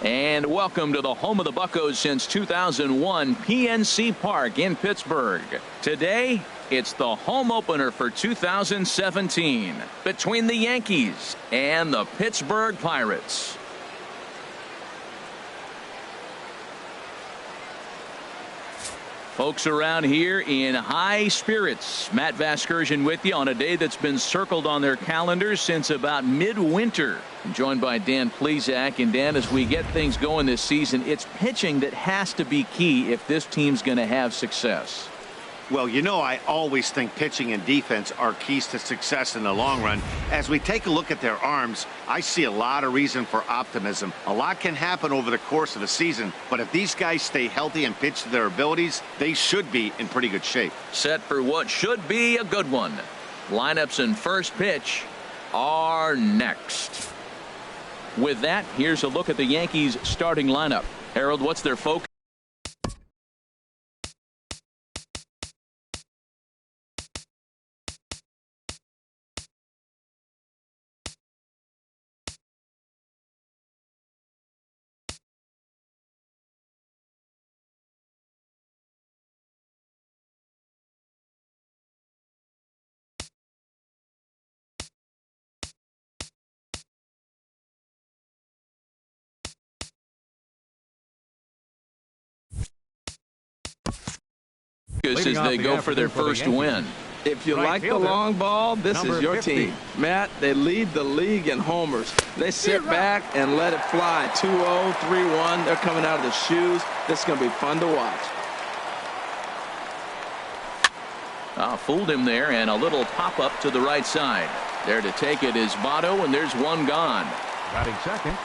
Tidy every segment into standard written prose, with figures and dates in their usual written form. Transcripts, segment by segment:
And welcome to the home of the Buccos since 2001, PNC Park in Pittsburgh. Today, it's the home opener for 2017 between the Yankees and the Pittsburgh Pirates. Folks around here in high spirits. Matt Vasgersian with you on a day that's been circled on their calendars since about midwinter. I'm joined by Dan Plesac. And Dan, as we get things going this season, it's pitching that has to be key if this team's going to have success. Well, you know, I always think pitching and defense are keys to success in the long run. As we take a look at their arms, I see a lot of reason for optimism. A lot can happen over the course of a season, but if these guys stay healthy and pitch to their abilities, they should be in pretty good shape. Set for what should be a good one. Lineups and first pitch are next. With that, here's a look at the Yankees starting lineup. Harold, what's their focus? As they go for their first win. If you like the long ball, this is your team. Matt, they lead the league in homers. They sit back and let it fly. 2-0, 3-1. They're coming out of the shoes. This is going to be fun to watch. Fooled him there, and a little pop-up to the right side. There to take it is Votto, and there's one gone. Batting second.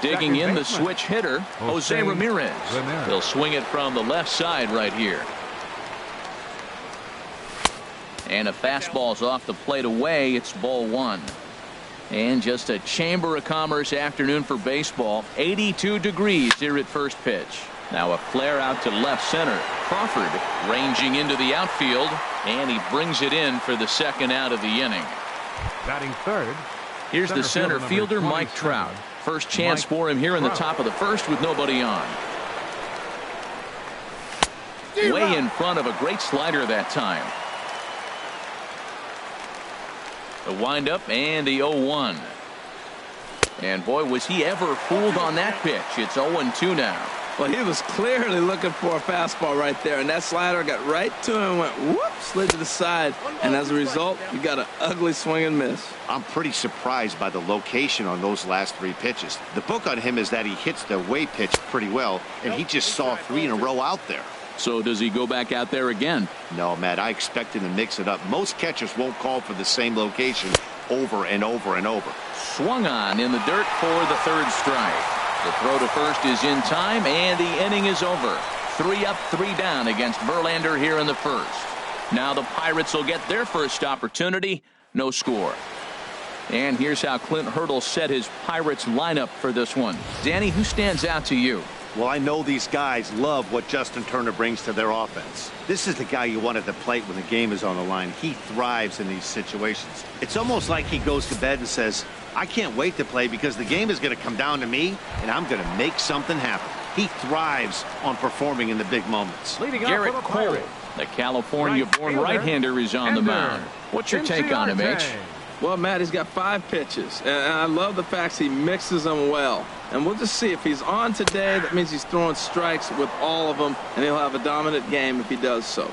Digging in the switch hitter, Jose Ramirez. He'll swing it from the left side right here. And a fastball's off the plate away. It's ball one. And just a Chamber of Commerce afternoon for baseball. 82 degrees here at first pitch. Now a flare out to left center. Crawford ranging into the outfield, and he brings it in for the second out of the inning. Batting third. Here's the center fielder, Mike Trout. First chance for him here in the top of the first with nobody on. Way in front of a great slider that time. The windup and the 0-1. And boy, was he ever fooled on that pitch. It's 0-2 now. Well, he was clearly looking for a fastball right there, and that slider got right to him and went whoop, slid to the side, and as a result, you got an ugly swing and miss. I'm pretty surprised by the location on those last three pitches. The book on him is that he hits the way pitch pretty well, and he just saw three in a row out there. So does he go back out there again? No, Matt, I expect him to mix it up. Most catchers won't call for the same location over and over and over. Swung on in the dirt for the third strike. The throw to first is in time, and the inning is over. 3 up, 3 down against Verlander here in the first. Now the Pirates will get their first opportunity. No score. And here's how Clint Hurdle set his Pirates lineup for this one. Danny, who stands out to you? Well, I know these guys love what Justin Turner brings to their offense. This is the guy you want at the plate when the game is on the line. He thrives in these situations. It's almost like he goes to bed and says, I can't wait to play because the game is going to come down to me, and I'm going to make something happen. He thrives on performing in the big moments. Garrett Cole, the California-born right-hander, is on the mound. What's your take on him, H? Well, Matt, he's got 5 pitches, and I love the fact he mixes them well. And we'll just see if he's on today. That means he's throwing strikes with all of them, and he'll have a dominant game if he does so.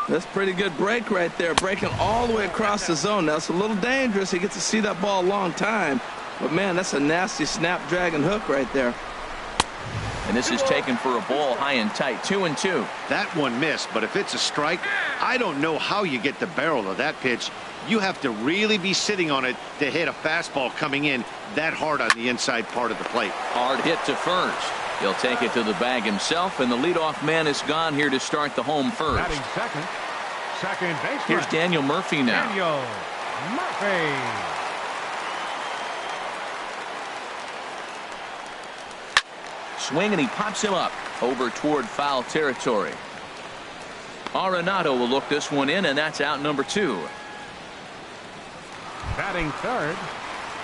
That's a pretty good break right there, breaking all the way across the zone. Now, it's a little dangerous. He gets to see that ball a long time. But, man, that's a nasty snapdragon hook right there. And this is taken for a ball high and tight, 2-2. That one missed, but if it's a strike, I don't know how you get the barrel of that pitch. You have to really be sitting on it to hit a fastball coming in that hard on the inside part of the plate. Hard hit to first. He'll take it to the bag himself, and the leadoff man is gone here to start the home first. Batting second baseman. Here's Daniel Murphy now. Daniel Murphy. Swing, and he pops him up over toward foul territory. Arenado will look this one in, and that's out number 2. Batting third.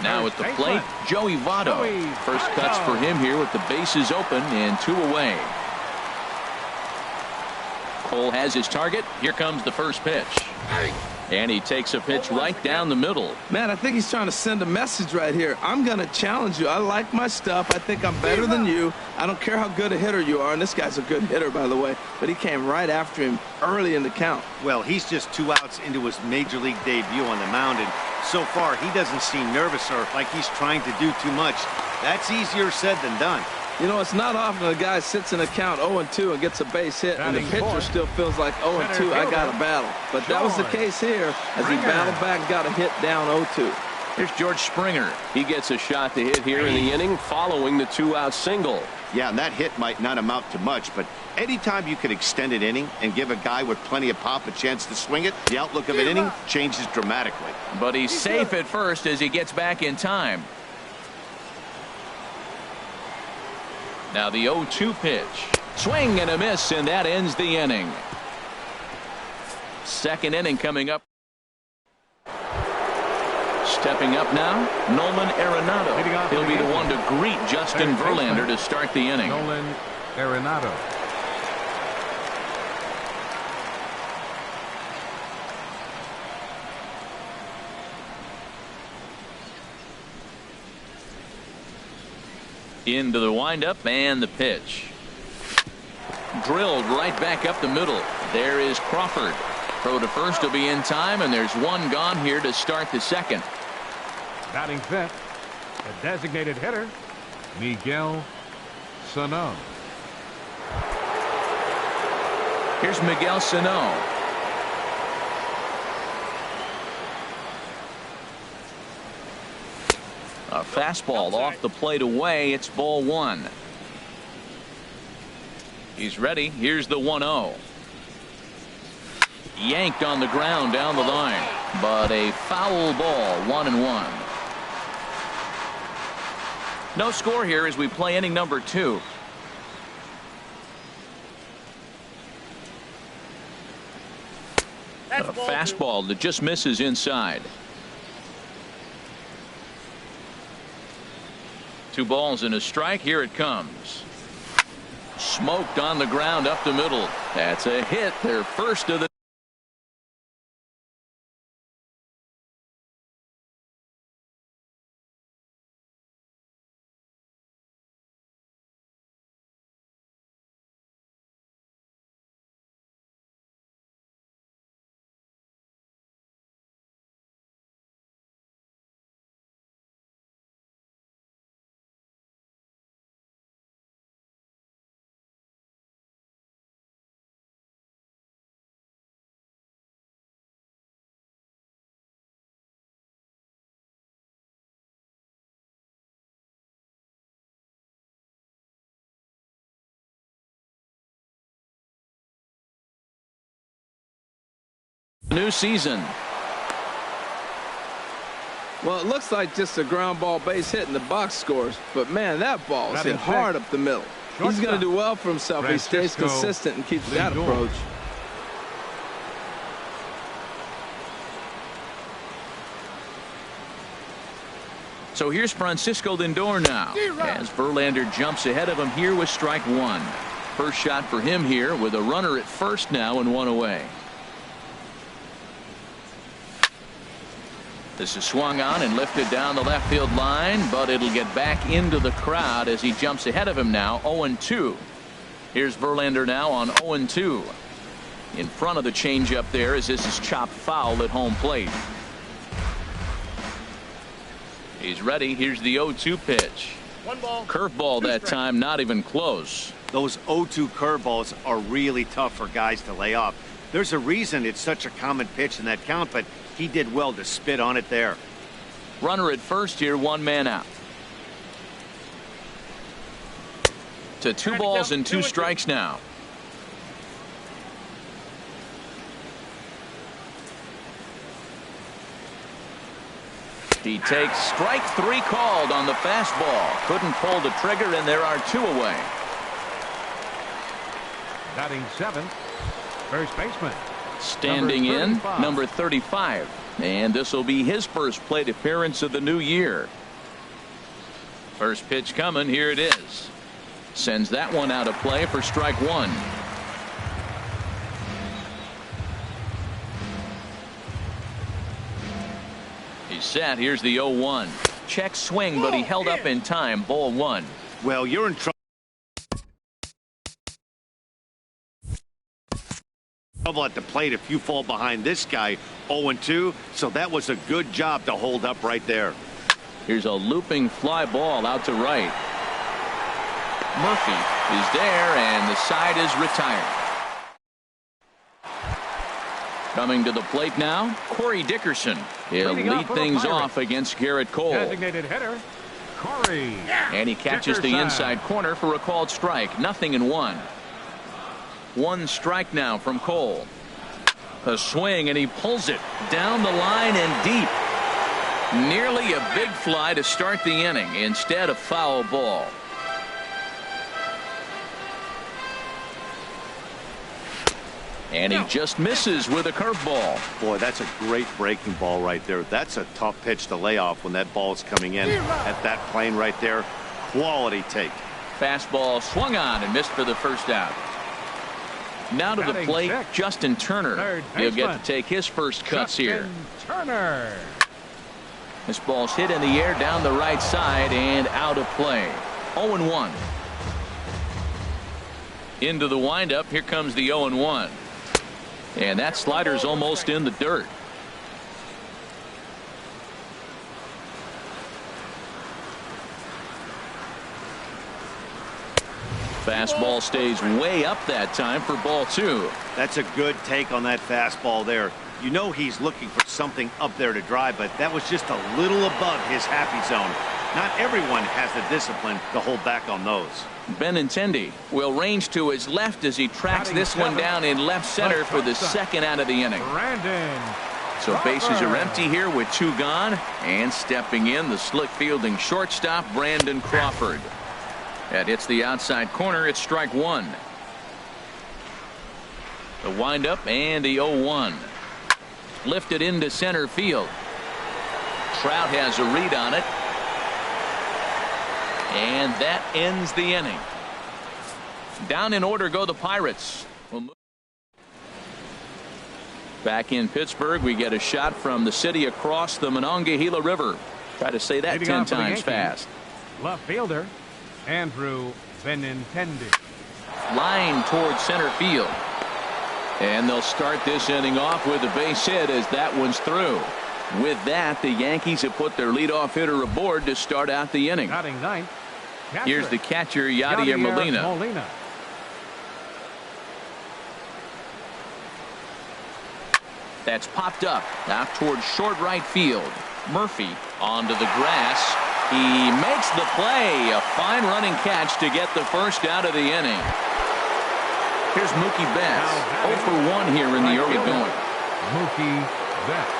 Now at the plate, Joey Votto. First cuts for him here with the bases open and 2 away. Cole has his target. Here comes the first pitch. And he takes a pitch right down the middle. Man, I think he's trying to send a message right here. I'm going to challenge you. I like my stuff. I think I'm better than you. I don't care how good a hitter you are. And this guy's a good hitter, by the way. But he came right after him early in the count. Well, he's just 2 outs into his major league debut on the mound. And so far, he doesn't seem nervous or like he's trying to do too much. That's easier said than done. You know, it's not often a guy sits in a count 0-2 and gets a base hit, and the pitcher still feels like 0-2, I got a battle. But that was the case here as he battled back and got a hit down 0-2. Here's George Springer. He gets a shot to hit here in the inning following the 2-out single. Yeah, and that hit might not amount to much, but anytime you can extend an inning and give a guy with plenty of pop a chance to swing it, the outlook of an inning changes dramatically. But he's safe at first as he gets back in time. Now the 0-2 pitch. Swing and a miss, and that ends the inning. Second inning coming up. Stepping up now, Nolan Arenado. He'll be the one to greet Justin Verlander to start the inning. Nolan Arenado. Into the windup and the pitch. Drilled right back up the middle. There is Crawford. Throw to first will be in time, and there's one gone here to start the second. Batting fifth, the designated hitter, Miguel Sano. Here's Miguel Sano. A fastball off the plate away. It's ball 1. He's ready. Here's the 1-0. Yanked on the ground down the line, but a foul ball. 1-1. No score here as we play inning number 2. A fastball that just misses inside. 2 balls and a strike. Here it comes. Smoked on the ground up the middle. That's a hit. Their first of the new season. Well, it looks like just a ground ball base hit in the box scores, but man, that ball is hit hard up the middle. He's going to do well for himself if he stays consistent and keeps that approach. So here's Francisco Lindor now as Verlander jumps ahead of him here with strike 1. First shot for him here with a runner at first now and 1 away. This is swung on and lifted down the left field line, but it'll get back into the crowd as he jumps ahead of him now. 0-2. Here's Verlander now on 0-2. In front of the changeup there as this is chopped foul at home plate. He's ready. Here's the 0-2 pitch. 1 ball. Curveball that time, not even close. Those 0-2 curveballs are really tough for guys to lay off. There's a reason it's such a common pitch in that count, but he did well to spit on it there. Runner at first here, 1 man out. To 2 balls and 2 strikes now. He takes strike 3 called on the fastball. Couldn't pull the trigger, and there are 2 away. Batting 7th, first baseman, Standing in, number 35. And this will be his first plate appearance of the new year. First pitch coming. Here it is. Sends that one out of play for strike one. He's set. Here's the 0-1. Check swing, but he held up in time. Ball one. Well, you're in trouble at the plate if you fall behind this guy 0-2, so that was a good job to hold up right there. Here's a looping fly ball out to right. Murphy is there, and the side is retired. Coming to the plate now, Corey Dickerson. He'll lead things off against Garrett Cole. Designated hitter, Corey. And he catches the inside corner for a called strike. 0-1. One strike now from Cole. A swing, and he pulls it down the line and deep. Nearly a big fly to start the inning. Instead, a foul ball. And he just misses with a curveball. Boy, that's a great breaking ball right there. That's a tough pitch to lay off when that ball's coming in at that plane right there. Quality take. Fastball swung on and missed for the first out. Now to the plate, Justin Turner. He'll get to take his first cuts here. Turner. This ball's hit in the air down the right side and out of play. 0-1. Into the windup. Here comes the 0-1. And that slider's almost in the dirt. Fastball stays way up that time for ball two. That's a good take on that fastball there. You know he's looking for something up there to drive, but that was just a little above his happy zone. Not everyone has the discipline to hold back on those. Benintendi will range to his left as he tracks this one down in left center for the second out of the inning. So bases are empty here with two gone, and stepping in, the slick fielding shortstop Brandon Crawford. That hits the outside corner. It's strike one. The windup and the 0-1. Lifted into center field. Trout has a read on it. And that ends the inning. Down in order go the Pirates. Back in Pittsburgh, we get a shot from the city across the Monongahela River. Try to say that 10 times fast. Left fielder, Andrew Benintendi. Line towards center field. And they'll start this inning off with a base hit as that one's through. With that, the Yankees have put their leadoff hitter aboard to start out the inning. Batting ninth. Here's the catcher, Yadier Molina. That's popped up out towards short right field. Murphy onto the grass. He makes the play. A fine running catch to get the first out of the inning. Here's Mookie Betts. 0 for 1 here in the early going. Mookie Betts.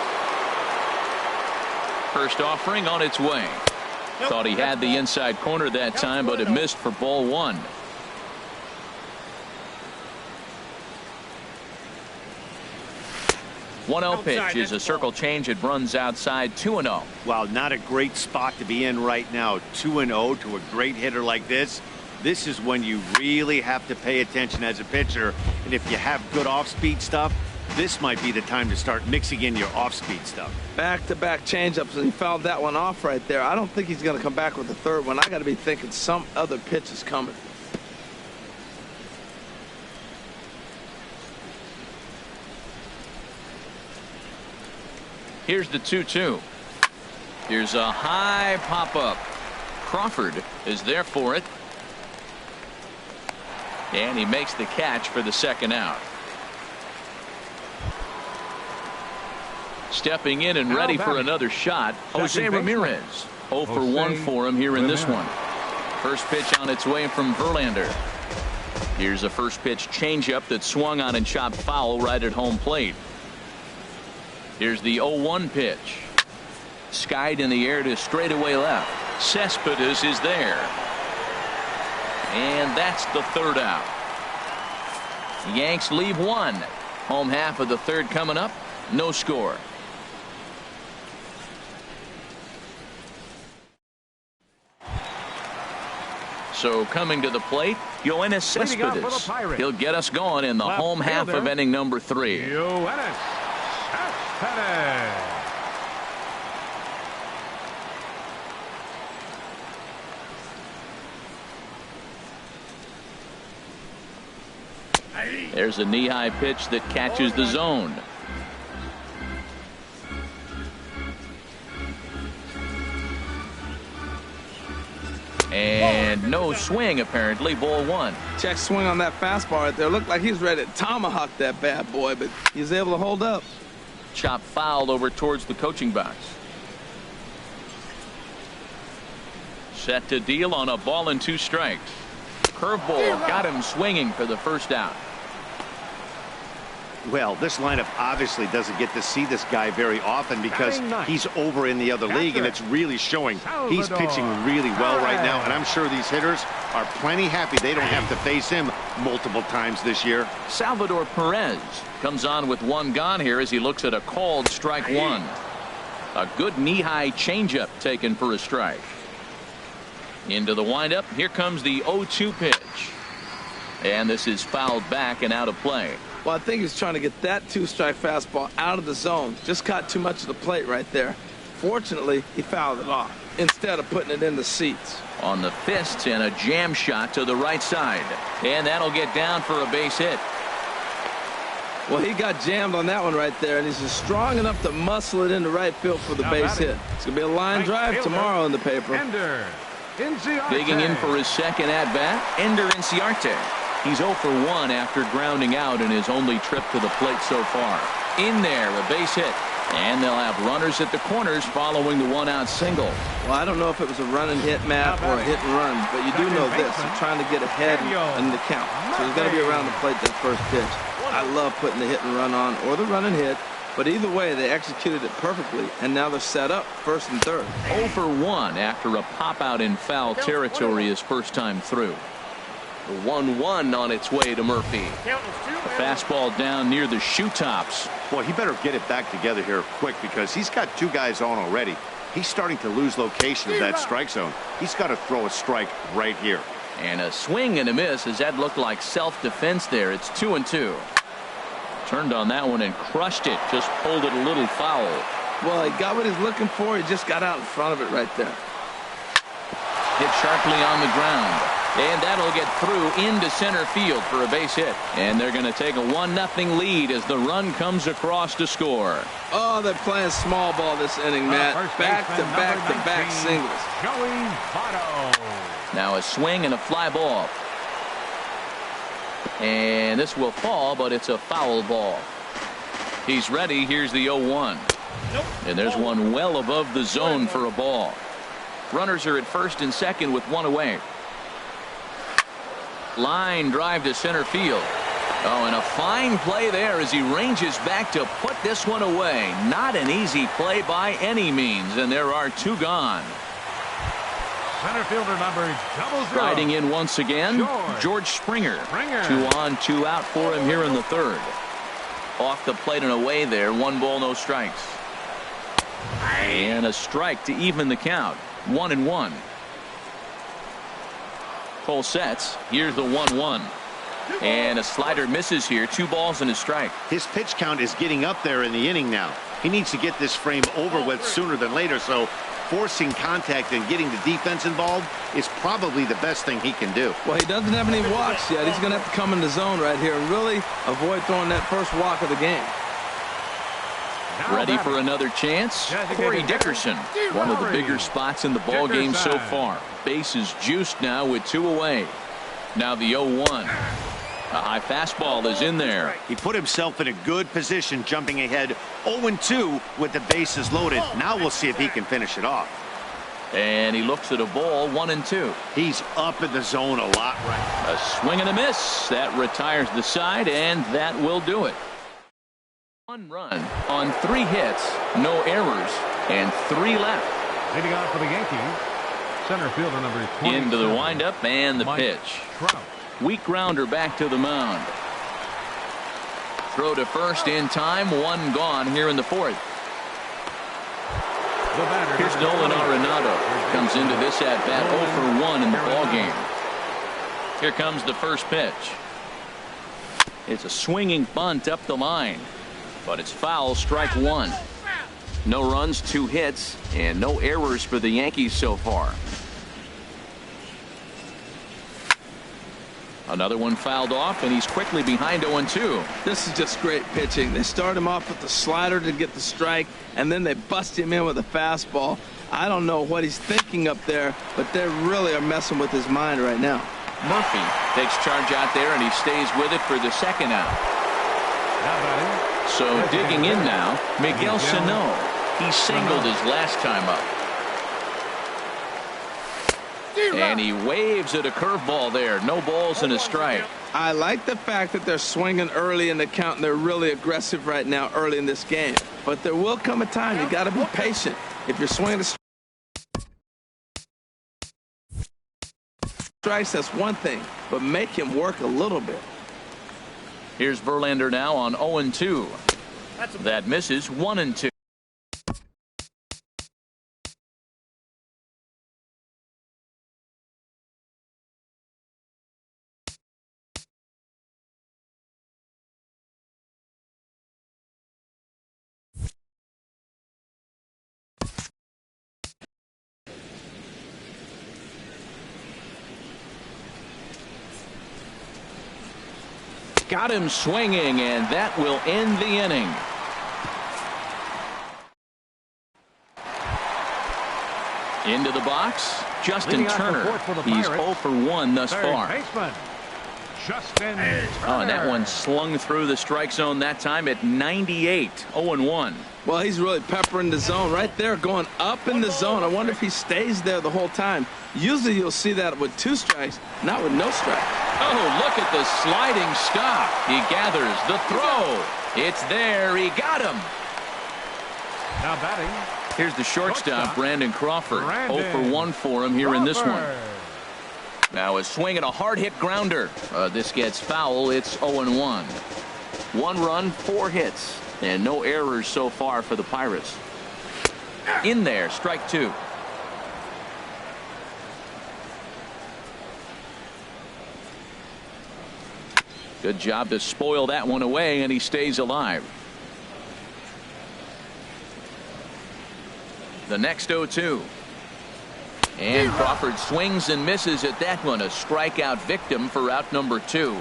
First offering on its way. Thought he had the inside corner that time, but it missed for ball one. One 0 pitch is a circle change. It runs outside. 2-0. Wow, not a great spot to be in right now. 2-0 to a great hitter like this. This is when you really have to pay attention as a pitcher. And if you have good off-speed stuff, this might be the time to start mixing in your off-speed stuff. Back-to-back changeups, and he fouled that one off right there. I don't think he's going to come back with the third one. I got to be thinking some other pitch is coming. Here's the 2-2. Here's a high pop-up. Crawford is there for it. And he makes the catch for the second out. Stepping in and ready for another shot, Jose Ramirez. 0 for 1 for him here in this one. First pitch on its way from Verlander. Here's a first pitch changeup that swung on and chopped foul right at home plate. Here's the 0-1 pitch. Skied in the air to straightaway left. Cespedes is there. And that's the third out. Yanks leave one. Home half of the third coming up. No score. So coming to the plate, Yoenis Cespedes. He'll get us going in the home half of inning number 3. Yoenis Cespedes. There's a knee-high pitch that catches the zone. And no swing, apparently. Ball 1. Check swing on that fastball right there. Looked like he's ready to tomahawk that bad boy, but he's able to hold up. Chop fouled over towards the coaching box. Set to deal on a ball and 2 strikes. Curveball got him swinging for the first out. Well, this lineup obviously doesn't get to see this guy very often because he's over in the other league, and it's really showing. He's pitching really well right now, and I'm sure these hitters are plenty happy they don't have to face him multiple times this year. Salvador Perez comes on with 1 gone here as he looks at a called strike 1. A good knee-high changeup taken for a strike. Into the windup. Here comes the 0-2 pitch. And this is fouled back and out of play. Well, I think he's trying to get that 2-strike fastball out of the zone. Just caught too much of the plate right there. Fortunately, he fouled it off instead of putting it in the seats. On the fists and a jam shot to the right side. And that'll get down for a base hit. Well, he got jammed on that one right there, and he's just strong enough to muscle it into right field for the base hit. It's going to be a line drive tomorrow in the paper. Ender Inciarte. Digging in for his second at-bat, Ender Inciarte. He's 0 for 1 after grounding out in his only trip to the plate so far. In there, a base hit. And they'll have runners at the corners following the 1-out single. Well, I don't know if it was a run and hit, Matt, or a hit and run, but you do know this. You're trying to get ahead in the count. So he's got to be around the plate that first pitch. I love putting the hit and run on or the run and hit. But either way, they executed it perfectly, and now they're set up first and third. 0 for 1 after a pop-out in foul territory his first time through. The 1-1 on its way to Murphy. A fastball down near the shoe tops. Boy, he better get it back together here quick because he's got 2 guys on already. He's starting to lose location of that strike zone. He's got to throw a strike right here. And a swing and a miss as that looked like self-defense there. It's 2-2. Turned on that one and crushed it. Just pulled it a little foul. Well, he got what he's looking for. He just got out in front of it right there. Hit sharply on the ground. And that'll get through into center field for a base hit. And they're going to take a 1-0 lead as the run comes across to score. Oh, they're playing small ball this inning, Matt. Back-to-back-to-back singles. Joey Votto. Now a swing and a fly ball. And this will fall, but it's a foul ball. He's ready. Here's the 0-1. And there's one well above the zone for a ball. Runners are at first and second with 1 away. Line drive to center field. Oh, and a fine play there as he ranges back to put this one away. Not an easy play by any means, and there are 2 gone. Center fielder number 00. Riding in once again, George Springer. 2 on, 2 out for him here in the third. Off the plate and away there. 1 ball, no strikes. And a strike to even the count. 1-1. Cole sets. Here's the 1-1. And a slider misses here. 2 balls and a strike. His pitch count is getting up there in the inning now. He needs to get this frame over with sooner than later, so forcing contact and getting the defense involved is probably the best thing he can do. Well, he doesn't have any walks yet. He's going to have to come in the zone right here and really avoid throwing that first walk of the game. Ready for another chance? Corey Dickerson, one of the bigger spots in the ball game so far. Base is juiced now with 2 away. Now the 0-1. A high fastball is in there. He put himself in a good position, jumping ahead 0-2 with the bases loaded. Now we'll see if he can finish it off. And he looks at a ball, 1-2. He's up in the zone a lot right now. A swing and a miss. That retires the side, and that will do it. 1 run on 3 hits, no errors, and 3 left. Leading off for the Yankees, center fielder number 20. Into the windup and the Mike pitch. Trout. Weak grounder back to the mound. Throw to first in time. One gone here in the fourth. Here's Nolan Arenado. Comes into this at bat 0 for 1 in the ball game. Here comes the first pitch. It's a swinging bunt up the line, but it's foul. Strike one. No runs, 2 hits, and no errors for the Yankees so far. Another one fouled off, and he's quickly behind 0-2. This is just great pitching. They start him off with the slider to get the strike, and then they bust him in with a fastball. I don't know what he's thinking up there, but they really are messing with his mind right now. Murphy takes charge out there, and he stays with it for the second out. So digging in now, Miguel Sano. He singled his last time up. And he waves at a curveball there. No balls and a strike. I like the fact that they're swinging early in the count, and they're really aggressive right now early in this game. But there will come a time you got to be patient. If you're swinging the strikes, that's one thing, but make him work a little bit. Here's Verlander now on 0-2. That misses. 1-2. Got him swinging, and that will end the inning. Into the box, Justin Turner. He's 0 for 1 thus far. Oh, and that one slung through the strike zone that time at 98. 0-1. Well, he's really peppering the zone right there, going up in the zone. I wonder if he stays there the whole time. Usually you'll see that with 2 strikes, not with no strike. Oh, look at the sliding stop. He gathers the throw. It's there. He got him. Now batting. Here's the shortstop, Brandon Crawford. 0 for 1 for him here in this one. Now a swing and a hard hit grounder. This gets foul. It's 0-1. 1 run, 4 hits, and no errors so far for the Pirates. In there, strike 2. Good job to spoil that one away, and he stays alive. The next 0-2. And Crawford swings and misses at that one. A strikeout victim for out number 2.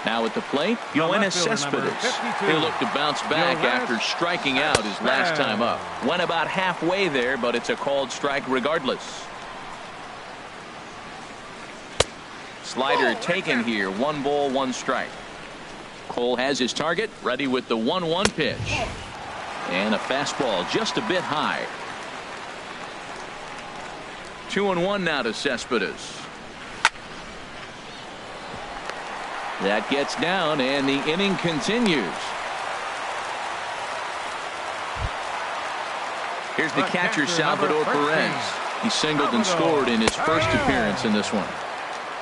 Now at the plate, Yoenis Cespedes. He'll look to bounce back after striking out his last time up. Went about halfway there, but it's a called strike regardless. Slider taken here. 1 ball, 1 strike. Cole has his target, ready with the 1-1 pitch. And a fastball just a bit high. 2-1 now to Cespedes. That gets down, and the inning continues. Here's the catcher, Salvador Perez. He singled and scored in his first appearance in this one.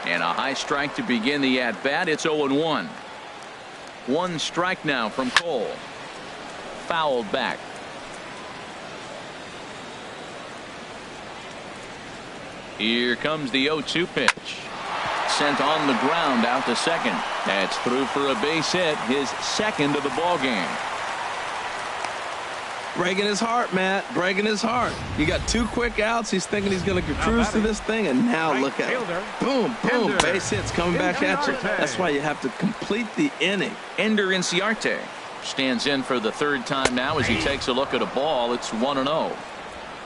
And a high strike to begin the at-bat. It's 0-1. 1 strike now from Cole. Fouled back. Here comes the 0-2 pitch. Sent on the ground out to second. That's through for a base hit, his second of the ball game. Breaking his heart, Matt. Breaking his heart. You got 2 quick outs. He's thinking he's going to cruise to this thing, and now look at it. Boom, boom. Base hits coming back at you. That's why you have to complete the inning. Ender Inciarte stands in for the 3rd time now as he takes a look at a ball. It's 1-0.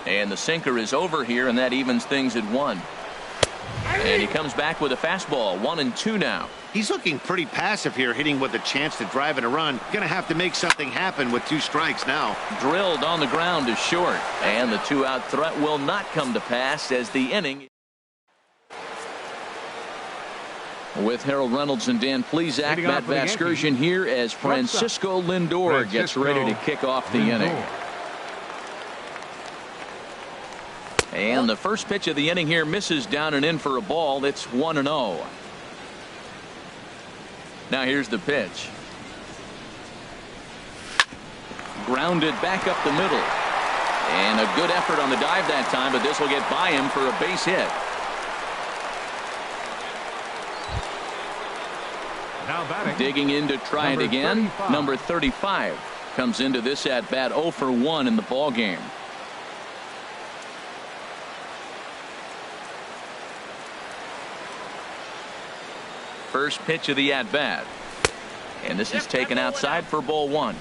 And the sinker is over here, and that evens things at 1. And he comes back with a fastball. 1-2 now. He's looking pretty passive here, hitting with a chance to drive in a run. Gonna have to make something happen with 2 strikes now. Drilled on the ground is short, and the 2-out threat will not come to pass as the inning. With Harold Reynolds and Dan Plesac, Matt Vasgersian here as Francisco Lindor gets ready to kick off the inning. And the first pitch of the inning here misses down and in for a ball. It's 1-0. Now here's the pitch. Grounded back up the middle. And a good effort on the dive that time, but this will get by him for a base hit. Now batting. Digging in to try it again. 35. Number 35 comes into this at bat 0 for 1 in the ball game. First pitch of the at bat. And this is taken outside for ball 1.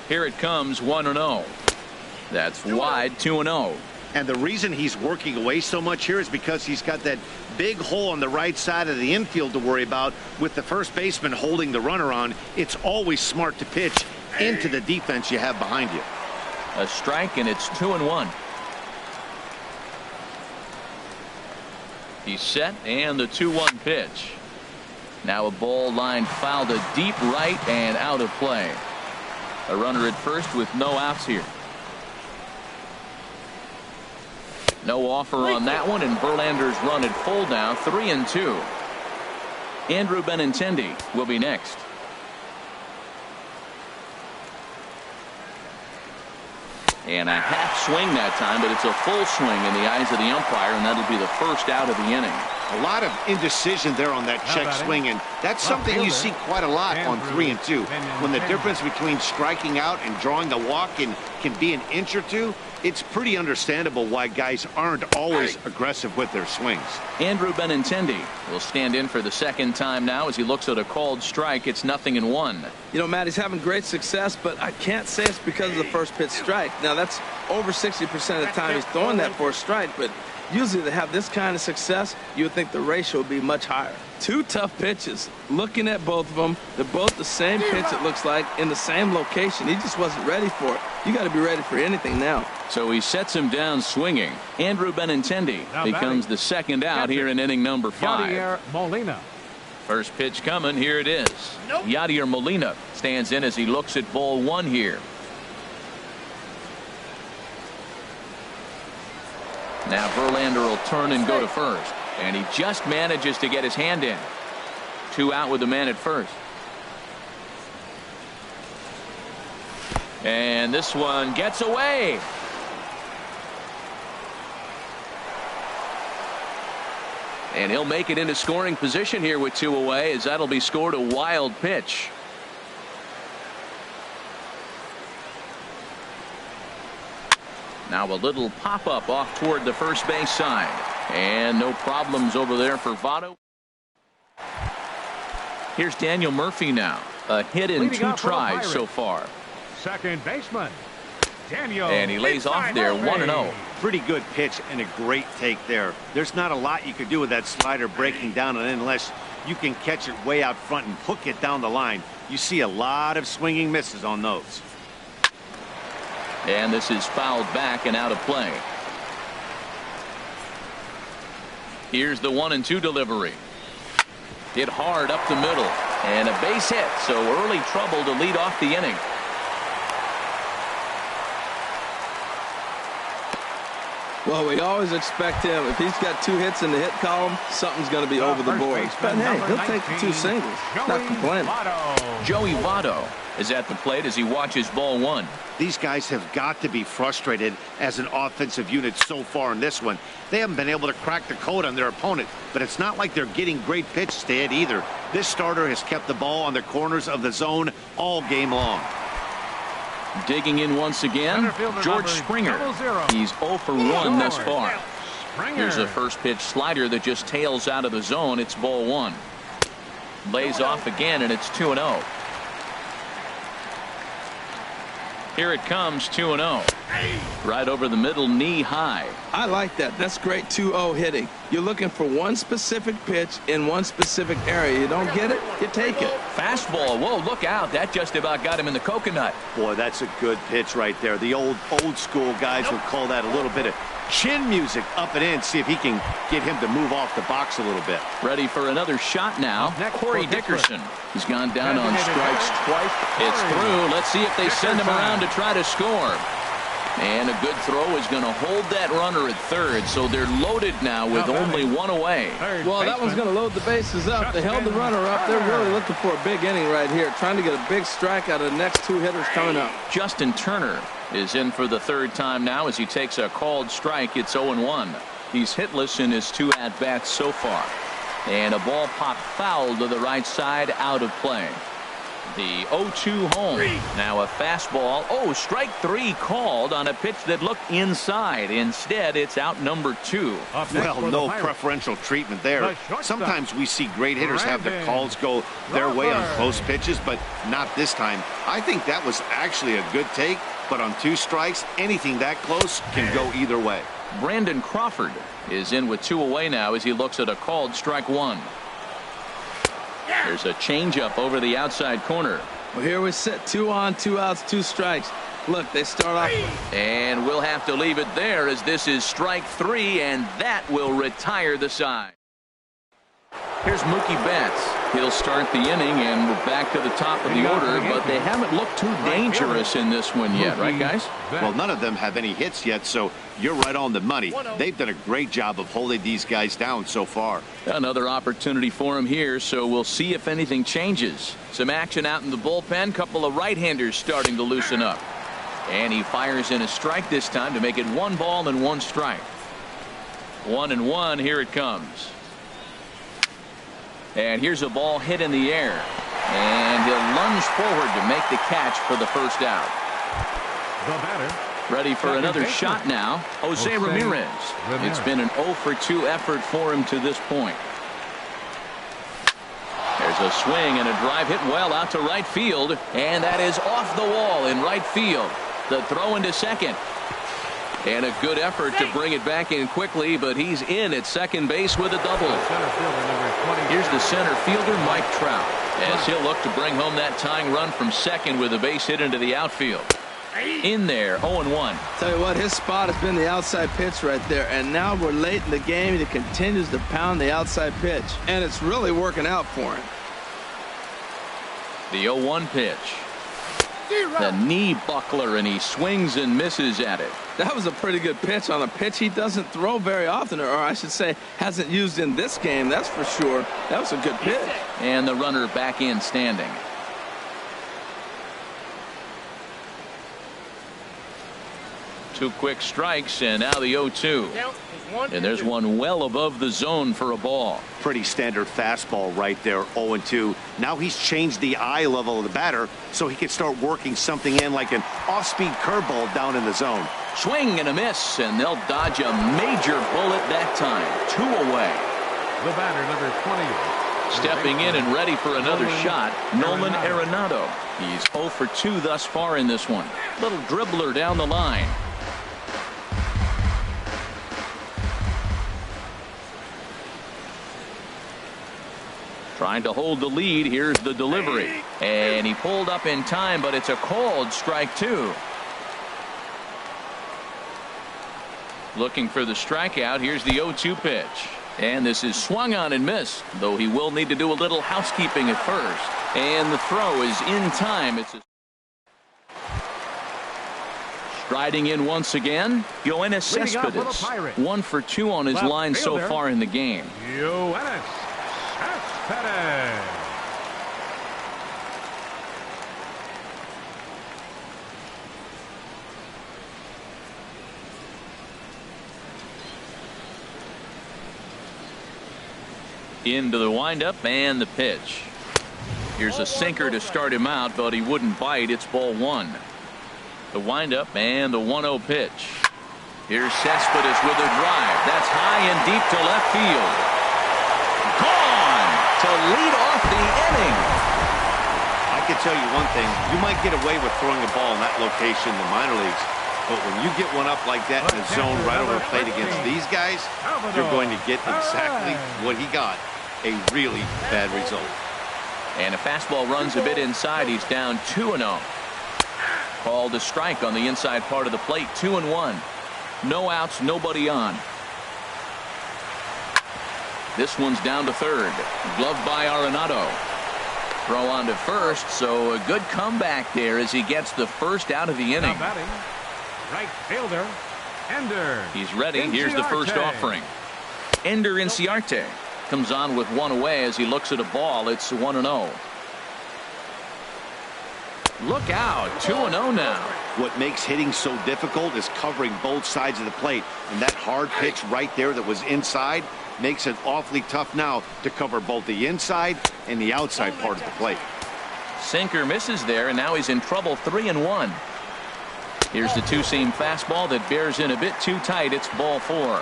Here it comes 1-0. That's wide 2-0. And the reason he's working away so much here is because he's got that big hole on the right side of the infield to worry about with the first baseman holding the runner on. It's always smart to pitch into the defense you have behind you. A strike, and it's 2-1. He's set, and the 2-1 pitch. Now a ball lined foul to deep right and out of play. A runner at first with no outs here. No offer on that one, and Verlander's run at full now, 3-2. Andrew Benintendi will be next. And a half swing that time, but it's a full swing in the eyes of the umpire, and that'll be the first out of the inning. A lot of indecision there on that check swing, and that's something you see quite a lot on 3-2. When the difference between striking out and drawing the walk can be an inch or two, it's pretty understandable why guys aren't always aggressive with their swings. Andrew Benintendi will stand in for the second time now as he looks at a called strike. It's 0-1. You know, Matt, he's having great success, but I can't say it's because of the first pitch strike. Now, that's over 60% of the time he's throwing that for a strike, but usually they have this kind of success, you would think the ratio would be much higher. Two tough pitches. Looking at both of them, they're both the same pitch, it looks like, in the same location. He just wasn't ready for it. You got to be ready for anything now. So he sets him down swinging. Andrew Benintendi becomes the second out here in inning number 5. Yadier Molina. First pitch coming. Here it is. Yadier Molina stands in as he looks at ball 1 here. Now Verlander will turn and go to first. And he just manages to get his hand in. 2 out with the man at first. And this one gets away. And he'll make it into scoring position here with 2 away, as that'll be scored a wild pitch. Now a little pop-up off toward the first base side. And no problems over there for Votto. Here's Daniel Murphy now. A hit in 2 tries so far. Second baseman, Daniel. And he lays off there, 1-0. Pretty good pitch and a great take there. There's not a lot you could do with that slider breaking down and in unless you can catch it way out front and hook it down the line. You see a lot of swinging misses on those. And this is fouled back and out of play. Here's the 1-2 delivery. Hit hard up the middle. And a base hit, so early trouble to lead off the inning. Well, we always expect him. If he's got 2 hits in the hit column, something's going to be over the boards. But hey, he'll take the 2 singles. Not complaining. Joey Votto is at the plate as he watches ball 1. These guys have got to be frustrated as an offensive unit so far in this one. They haven't been able to crack the code on their opponent, but it's not like they're getting great pitches to hit either. This starter has kept the ball on the corners of the zone all game long. Digging in once again, George Springer. He's 0 for 1 thus far. Here's a first pitch slider that just tails out of the zone. It's ball 1. Lays off again, and it's 2-0. Here it comes, 2-0. Right over the middle, knee high. I like that. That's great 2-0 hitting. You're looking for one specific pitch in one specific area. You don't get it, you take it. Fastball. Whoa, look out. That just about got him in the coconut. Boy, that's a good pitch right there. The old school guys would call that a little bit of chin music up and in. See if he can get him to move off the box a little bit. Ready for another shot now. Corey Dickerson. He's gone down on strikes twice. It's through. Let's see if they send him around to try to score. And a good throw is going to hold that runner at third, so they're loaded now with only one away. Well, that one's going to load the bases up. They held the runner up. They're really looking for a big inning right here, trying to get a big strike out of the next two hitters coming up. Justin Turner is in for the third time now as he takes a called strike. It's 0-1. He's hitless in his 2 at-bats so far. And a ball popped foul to the right side, out of play. The 0-2 home. Now a fastball. Oh, strike 3 called on a pitch that looked inside. Instead, it's out number 2. Well, no preferential treatment there. Sometimes we see great hitters have the calls go their way on close pitches, but not this time. I think that was actually a good take, but on 2 strikes, anything that close can go either way. Brandon Crawford is in with 2 away now as he looks at a called strike 1. There's a changeup over the outside corner. Well, here we sit, 2 on, 2 outs, 2 strikes. Look, they start off. And we'll have to leave it there as this is strike 3, and that will retire the side. Here's Mookie Betts. He'll start the inning, and we're back to the top of the order, but they haven't looked too dangerous in this one yet, right, guys? Well, none of them have any hits yet, so you're right on the money. They've done a great job of holding these guys down so far. Another opportunity for him here, so we'll see if anything changes. Some action out in the bullpen. Couple of right-handers starting to loosen up. And he fires in a strike this time to make it 1 ball and 1 strike. 1-1. Here it comes. And here's a ball hit in the air. And he'll lunge forward to make the catch for the first out. The batter. Ready for another shot now. Jose Ramirez. It's been an 0-for-2 effort for him to this point. There's a swing and a drive hit well out to right field. And that is off the wall in right field. The throw into second. And a good effort to bring it back in quickly, but he's in at second base with a double. Here's the center fielder, Mike Trout, as he'll look to bring home that tying run from second with a base hit into the outfield. In there, 0-1. Tell you what, his spot has been the outside pitch right there, and now we're late in the game, and he continues to pound the outside pitch, and it's really working out for him. The 0-1 pitch. The knee buckler, and he swings and misses at it. That was a pretty good pitch on a pitch he doesn't throw very often, or I should say hasn't used in this game, that's for sure. That was a good pitch. And the runner back in standing. Two quick strikes, and now the 0-2. And there's one well above the zone for a ball. Pretty standard fastball right there, 0-2. Now he's changed the eye level of the batter so he can start working something in like an off-speed curveball down in the zone. Swing and a miss, and they'll dodge a major bullet that time. 2 away. The batter, number 20. Stepping in and ready for another shot, Nolan Arenado. He's 0-for-2 thus far in this one. Little dribbler down the line. Trying to hold the lead. Here's the delivery. And he pulled up in time, but it's a called strike 2. Looking for the strikeout. Here's the 0-2 pitch. And this is swung on and missed, though he will need to do a little housekeeping at first. And the throw is in time. It's striding in once again, Yoenis Cespedes. 1-for-2 on his line so far in the game. Yoenis Cespedes. Into the windup and the pitch. Here's a sinker to start him out, but he wouldn't bite. It's ball 1. The windup and the 1-0 pitch. Here's Cespedes with a drive. That's high and deep to left field. Gone to lead off the inning. I can tell you one thing. You might get away with throwing a ball in that location in the minor leagues, but when you get one up like that in the zone right over the plate against these guys, you're going to get exactly what he got. A really bad result. And a fastball runs a bit inside. He's down 2-0. Called a strike on the inside part of the plate. 2-1. No outs, nobody on. This one's down to third. Gloved by Arenado. Throw on to first, so a good comeback there as he gets the first out of the inning. Right fielder, Ender. He's ready. Here's the first Inciarte. offering. Ender Inciarte comes on with one away as he looks at a ball. It's 1-0. Look out, 2-0 now. What makes hitting so difficult is covering both sides of the plate, and that hard pitch right there that was inside makes it awfully tough now to cover both the inside and the outside part of the plate. Sinker misses there, and now he's in trouble. 3-1. Here's the two-seam fastball that bears in a bit too tight. It's ball 4.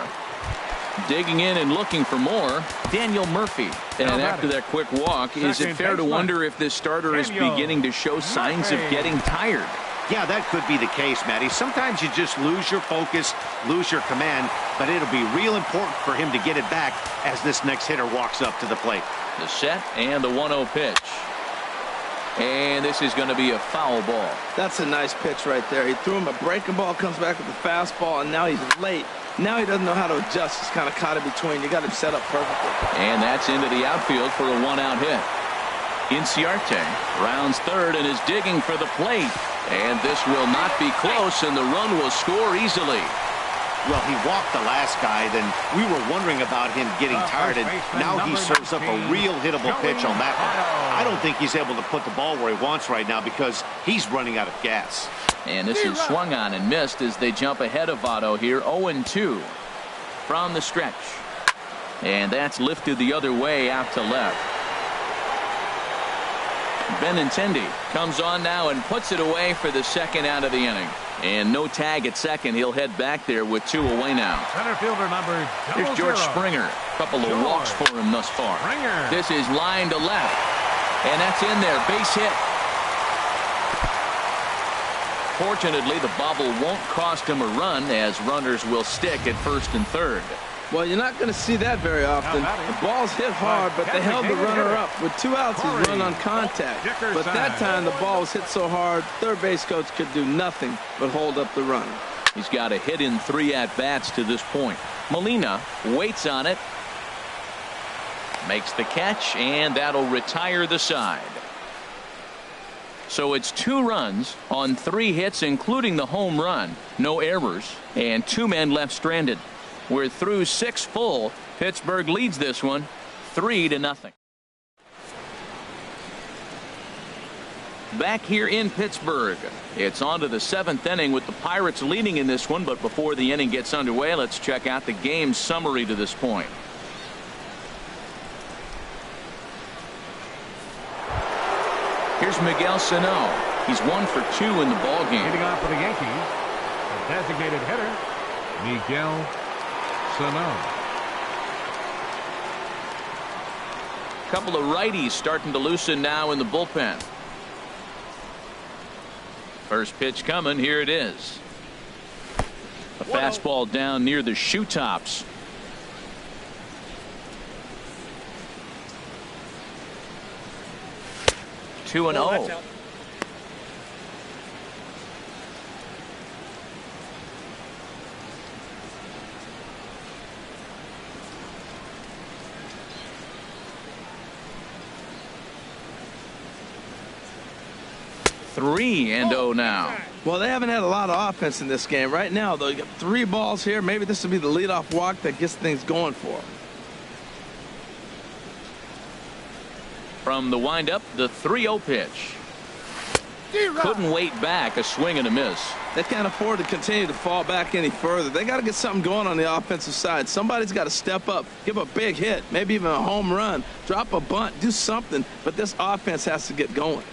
Digging in and looking for more, Daniel Murphy. And after that quick walk, is it fair to wonder if this starter is beginning to show signs of getting tired? Yeah, that could be the case, Matty. Sometimes you just lose your focus, lose your command, but it'll be real important for him to get it back as this next hitter walks up to the plate. The set and the 1-0 pitch. And this is going to be a foul ball. That's a nice pitch right there. He threw him a breaking ball, comes back with the fastball, and now he's late. Now he doesn't know how to adjust. He's kind of caught in between. You got him set up perfectly. And that's into the outfield for a 1-out hit. Inciarte rounds third and is digging for the plate. And this will not be close, and the run will score easily. Well, he walked the last guy, then we were wondering about him getting tired, and now he serves up a real hittable pitch on that one. I don't think he's able to put the ball where he wants right now because he's running out of gas. And this is swung on and missed as they jump ahead of Votto here. 0-2 from the stretch. And that's lifted the other way out to left. Benintendi comes on now and puts it away for the second out of the inning. And no tag at second. He'll head back there with 2 away now. Center fielder number Here's George 00. Springer. A couple of walks for him thus far. Springer. This is line to left. And that's in there. Base hit. Fortunately, the bobble won't cost him a run as runners will stick at first and third. Well, you're not going to see that very often. The ball's hit hard, but they held the runner up. With 2 outs, he's run on contact. But that time, the ball was hit so hard, third base coach could do nothing but hold up the runner. He's got a hit in 3 at-bats to this point. Molina waits on it. Makes the catch, and that'll retire the side. So it's 2 runs on 3 hits, including the home run. No errors, and 2 men left stranded. We're through 6 full. Pittsburgh leads this one 3-0. Back here in Pittsburgh, it's on to the 7th inning with the Pirates leading in this one. But before the inning gets underway, let's check out the game summary to this point. Here's Miguel Sano. He's 1 for 2 in the ballgame. Leading off for the Yankees, the designated hitter, Miguel Sano. Couple of righties starting to loosen now in the bullpen. First pitch coming. Here it is. A fastball down near the shoe tops. Two and 0. Three and 0 now. Well, they haven't had a lot of offense in this game. Right now, though, you got 3 balls here. Maybe this will be the leadoff walk that gets things going for them. From the windup, the 3-0 pitch. Couldn't wait back. A swing and a miss. They can't afford to continue to fall back any further. They got to get something going on the offensive side. Somebody's got to step up, give a big hit, maybe even a home run, drop a bunt, do something. But this offense has to get going.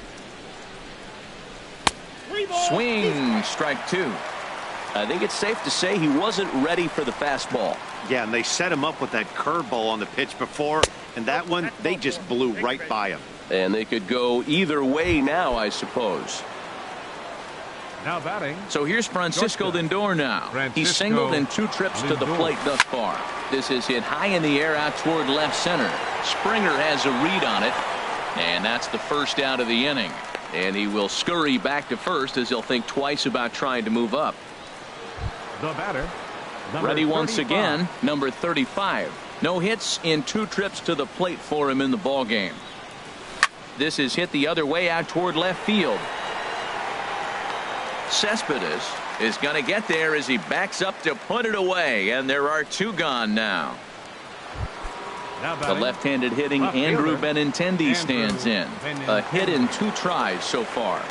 Swing, strike 2. I think it's safe to say he wasn't ready for the fastball. Yeah, and they set him up with that curveball on the pitch before, and that one, they just blew right by him. And they could go either way now, I suppose. Now batting. So here's Francisco Lindor now. He's singled in 2 trips to the plate thus far. This is hit high in the air out toward left center. Springer has a read on it, and that's the first out of the inning. And he will scurry back to first as he'll think twice about trying to move up. The batter. Ready once 35. again, number 35. No hits in 2 trips to the plate for him in the ball game. This is hit the other way out toward left field. Cespedes is going to get there as he backs up to put it away, and there are 2 gone now. The left-handed hitting Andrew Benintendi stands in. A hit in 2 tries so far.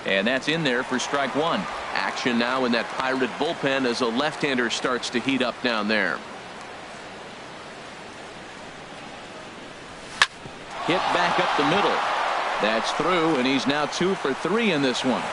And that's in there for strike 1. Action now in that Pirate bullpen as a left-hander starts to heat up down there. Hit back up the middle. That's through, and he's now 2 for 3 in this one.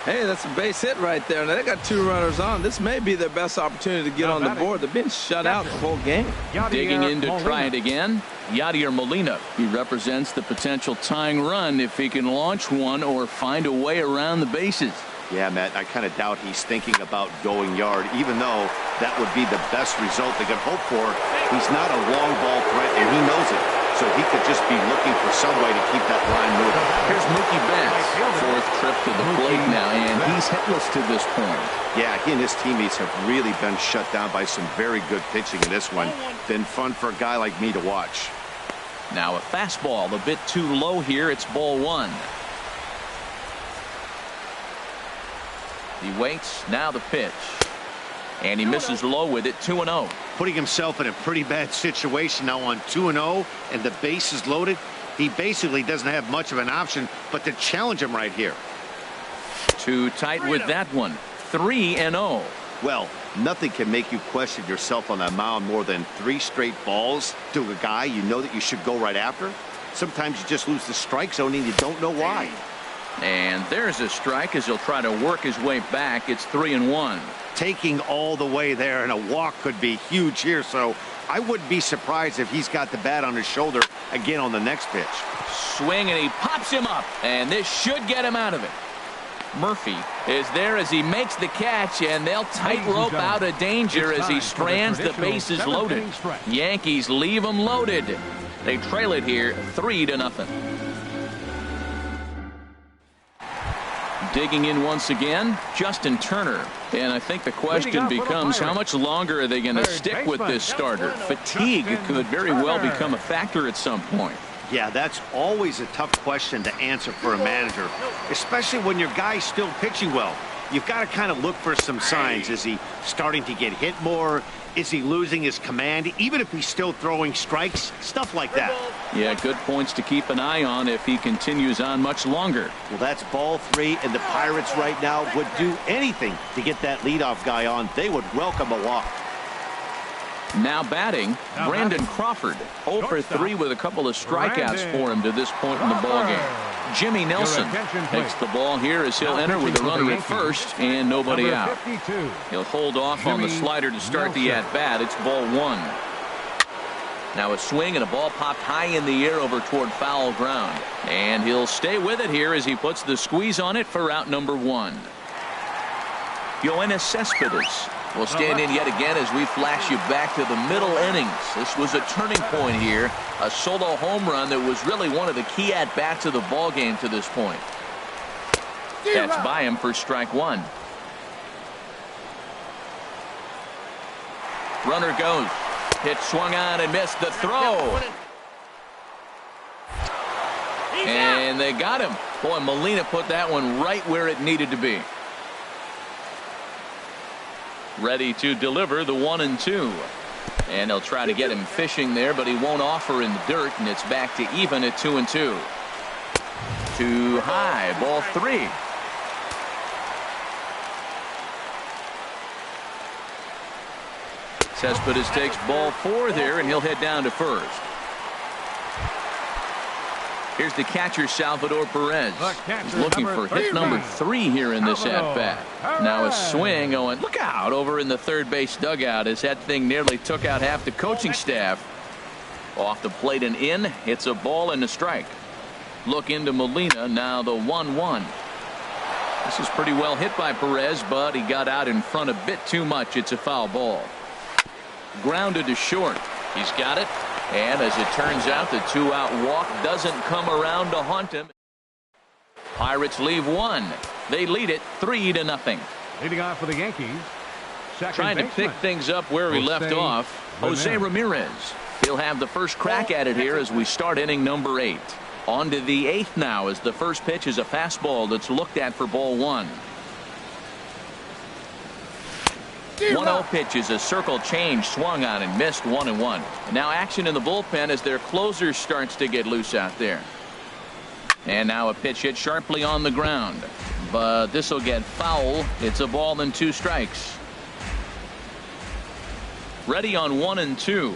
Hey, that's a base hit right there. Now they got 2 runners on. This may be their best opportunity to get on the board. They're being shut out the whole game. Digging in to try it again, Yadier Molina. He represents the potential tying run if he can launch one or find a way around the bases. Yeah, Matt, I kind of doubt he's thinking about going yard, even though that would be the best result they could hope for. He's not a long ball threat, and he knows it. So he could just be looking for some way to keep that line moving. Here's Mookie Betts, 4th trip to the plate now, and he's hitless to this point. Yeah, he and his teammates have really been shut down by some very good pitching in this one. Been fun for a guy like me to watch. Now a fastball a bit too low here. It's ball 1. He waits. Now the pitch. And he misses low with it. 2-0. Putting himself in a pretty bad situation now on 2-0, and the base is loaded. He basically doesn't have much of an option but to challenge him right here. Too tight with that one. 3-0. Well, nothing can make you question yourself on that mound more than 3 straight balls to a guy you know that you should go right after. Sometimes you just lose the strike zone and you don't know why. And there's a strike as he'll try to work his way back. It's 3-1. Taking all the way there, and a walk could be huge here, so I wouldn't be surprised if he's got the bat on his shoulder again on the next pitch. Swing, and he pops him up, and this should get him out of it. Murphy is there as he makes the catch, and they'll tightrope out of danger as he strands the bases loaded. Yankees leave them loaded. They trail it here 3-0. Digging in once again, Justin Turner. And I think the question becomes, how much longer are they going to stick with this starter? Fatigue could very well become a factor at some point. Yeah, that's always a tough question to answer for a manager, especially when your guy's still pitching well. You've got to kind of look for some signs. Is he starting to get hit more? Is he losing his command, even if he's still throwing strikes? Stuff like that. Yeah, good points to keep an eye on if he continues on much longer. Well, that's ball 3, and the Pirates right now would do anything to get that leadoff guy on. They would welcome a walk. Now batting, Brandon Crawford. 0 for 3 with a couple of strikeouts for him to this point in the ballgame. Jimmy Nelson takes the ball here as he'll enter with a runner at first and nobody out. He'll hold off on the slider to start the at-bat. It's ball 1. Now a swing and a ball popped high in the air over toward foul ground. And he'll stay with it here as he puts the squeeze on it for out number 1. Yoenis Cespedes will stand in yet again as we flash you back to the middle innings. This was a turning point here. A solo home run that was really one of the key at-bats of the ball game to this point. That's by him for strike 1. Runner goes. Hit swung on and missed the throw. And they got him. Boy, Molina put that one right where it needed to be. Ready to deliver the 1-2. And they'll try to get him fishing there, but he won't offer in the dirt, and it's back to even at 2-2. Too high, ball 3. Cespedes takes ball 4 there, and he'll head down to first. Here's the catcher, Salvador Perez. He's looking for hit number 3 here in this at-bat. Now a swing going, look out, over in the third base dugout as that thing nearly took out half the coaching staff. Off the plate and in. It's a ball and a strike. Look into Molina, now the 1-1. This is pretty well hit by Perez, but he got out in front a bit too much. It's a foul ball. Grounded to short. He's got it. And as it turns out, the 2-out walk doesn't come around to haunt him. Pirates leave 1. They lead it 3-0. Leading off for the Yankees. Trying to pick things up where he left off. Jose Ramirez. He'll have the first crack at it here as we start inning number 8. On to the 8th now, as the first pitch is a fastball that's looked at for ball 1. 1-0 pitch is a circle change, swung on and missed, 1-1. And now action in the bullpen as their closer starts to get loose out there. And now a pitch hit sharply on the ground, but this will get foul. It's a ball and 2 strikes. Ready on 1-2.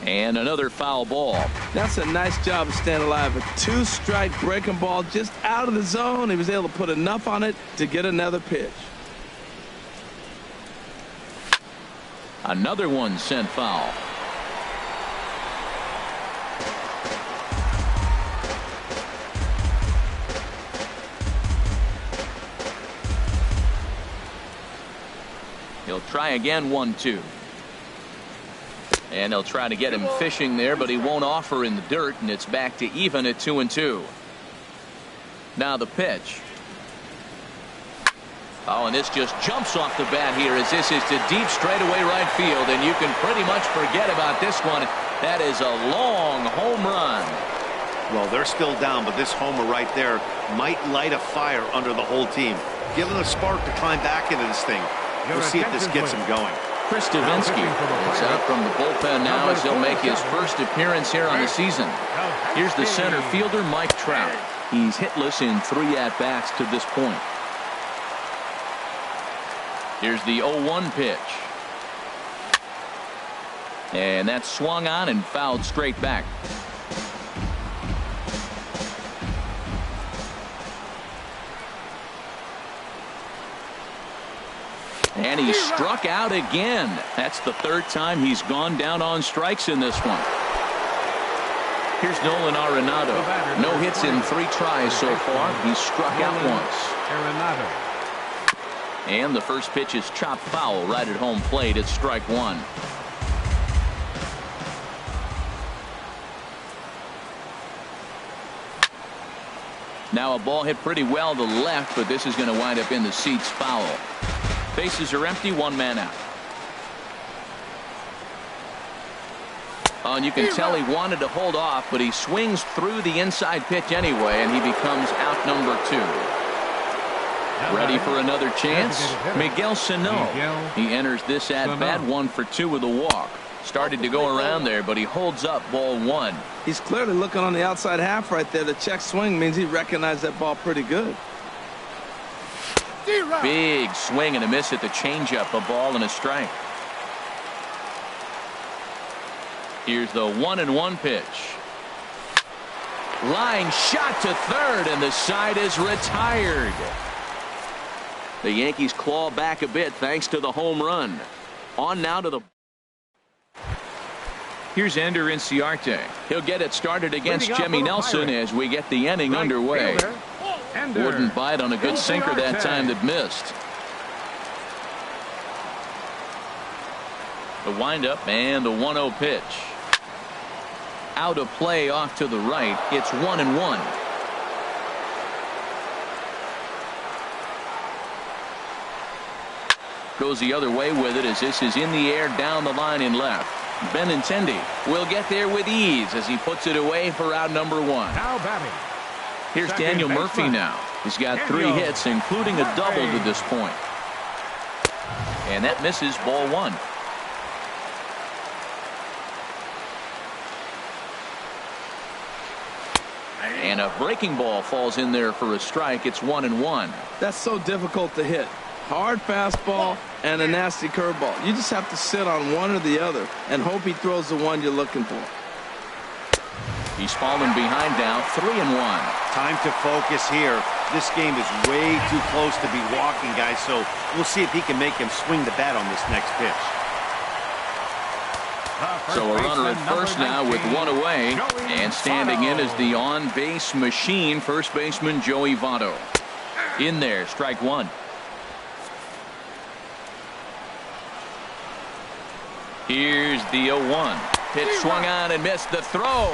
And another foul ball. That's a nice job of staying alive. A 2-strike breaking ball just out of the zone. He was able to put enough on it to get another pitch. Another one sent foul. He'll try again, 1-2. And they'll try to get him fishing there, but he won't offer in the dirt, and it's back to even at 2-2. Now the pitch. Oh, and this just jumps off the bat here as this is to deep straightaway right field, and you can pretty much forget about this one. That is a long home run. Well, they're still down, but this homer right there might light a fire under the whole team. Give them a spark to climb back into this thing. We'll see if this gets him going. Chris Davinsky is out from the bullpen now as he'll make his first appearance here on the season. Here's the center fielder, Mike Trout. He's hitless in 3 at-bats to this point. Here's the 0-1 pitch. And that's swung on and fouled straight back. And he struck out again. That's the 3rd time he's gone down on strikes in this one. Here's Nolan Arenado. No hits in 3 tries so far. He's struck out once. Arenado. And the first pitch is chopped foul right at home plate. It's strike 1. Now a ball hit pretty well to left, but this is going to wind up in the seats, foul. Bases are empty, 1 man out. Oh, and you can tell he wanted to hold off, but he swings through the inside pitch anyway, and he becomes out number 2. Ready for another chance? Miguel Sano. He enters this at bat 1 for 2 with a walk. Started to go around there, but he holds up ball 1. He's clearly looking on the outside half right there. The check swing means he recognized that ball pretty good. Big swing and a miss at the changeup, a ball and a strike. Here's the 1-1 pitch. Line shot to third, and the side is retired. The Yankees claw back a bit thanks to the home run. On now to the. Here's Ender Inciarte. He'll get it started against Jimmy Nelson as we get the inning underway. Wouldn't bite on a good sinker that time that missed. The windup and the 1-0 pitch. Out of play off to the right. It's 1-1. Goes the other way with it as this is in the air down the line in left. Benintendi will get there with ease as he puts it away for out number 1. Now batting. Here's Daniel Murphy now. He's got 3 hits, including a double to this point. And that misses, ball 1. And a breaking ball falls in there for a strike. It's 1-1. That's so difficult to hit. Hard fastball and a nasty curveball. You just have to sit on one or the other and hope he throws the one you're looking for. He's fallen behind now, 3-1. Time to focus here. This game is way too close to be walking, guys, so we'll see if he can make him swing the bat on this next pitch. So a runner at first now with 1 away, and standing in is the on-base machine, first baseman Joey Votto. In there, strike 1. Here's the 0-1. Pitch swung on and missed the throw.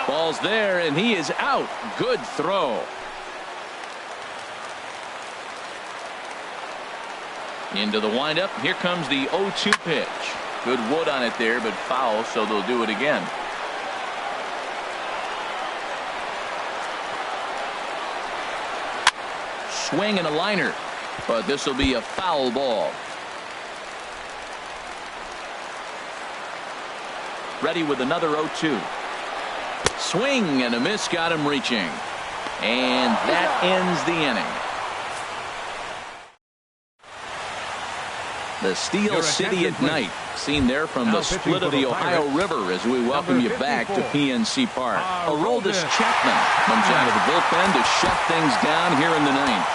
Ball's there, and he is out. Good throw. Into the windup. Here comes the 0-2 pitch. Good wood on it there, but foul, so they'll do it again. Swing and a liner, but this will be a foul ball. Ready with another 0-2. Swing and a miss, got him reaching. And that ends the inning. The Steel City at night, seen there from the split of the Ohio River as we welcome you back to PNC Park. Aroldis Chapman comes out of the bullpen to shut things down here in the ninth.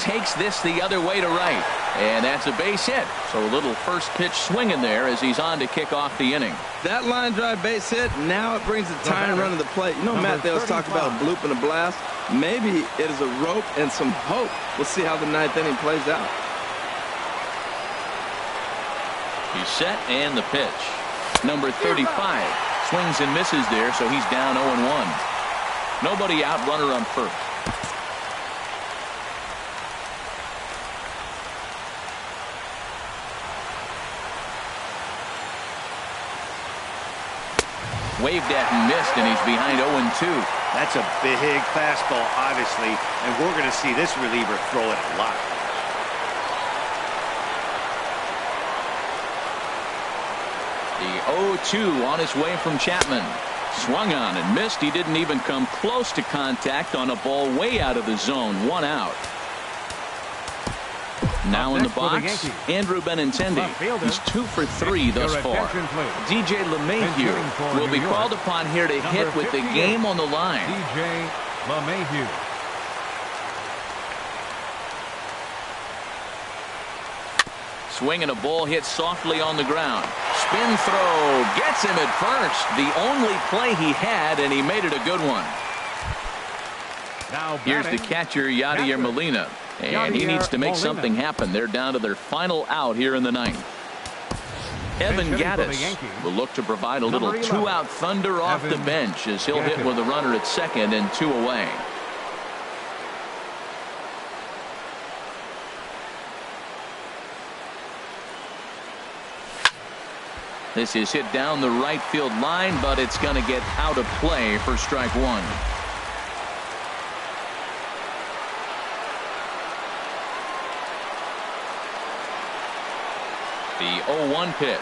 Takes this the other way to right, and that's a base hit. So a little first pitch swing in there as he's on to kick off the inning. That line drive base hit, now it brings the tying run to the plate. You know, Matt, they always talk about a bloop and a blast. Maybe it is a rope and some hope. We'll see how the ninth inning plays out. He's set, and the pitch. Number 35 swings and misses there, so he's down 0-1. Nobody out, runner on first. Waved at and missed, and he's behind 0-2. That's a big fastball, obviously, and we're going to see this reliever throw it a lot. The 0-2 on his way from Chapman. Swung on and missed. He didn't even come close to contact on a ball way out of the zone. One out. Now in the box, Andrew Benintendi. He's 2 for 3 thus far. DJ LeMahieu will be called upon here to hit with the game on the line. DJ LeMahieu. Swing and a ball hit softly on the ground. Spin throw gets him at first. The only play he had, and he made it a good one. Here's the catcher, Yadier Molina. And he needs to make something happen. They're down to their final out here in the ninth. Evan Gattis will look to provide a little two-out thunder off the bench as he'll hit with a runner at second and 2 away. This is hit down the right field line, but it's going to get out of play for strike one. The 0-1 pitch.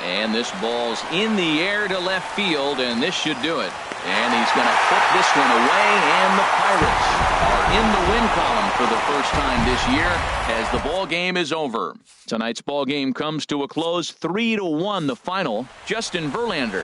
And this ball's in the air to left field, and this should do it. And he's going to put this one away, and the Pirates are in the win column for the first time this year as the ball game is over. Tonight's ball game comes to a close, 3-1 the final. Justin Verlander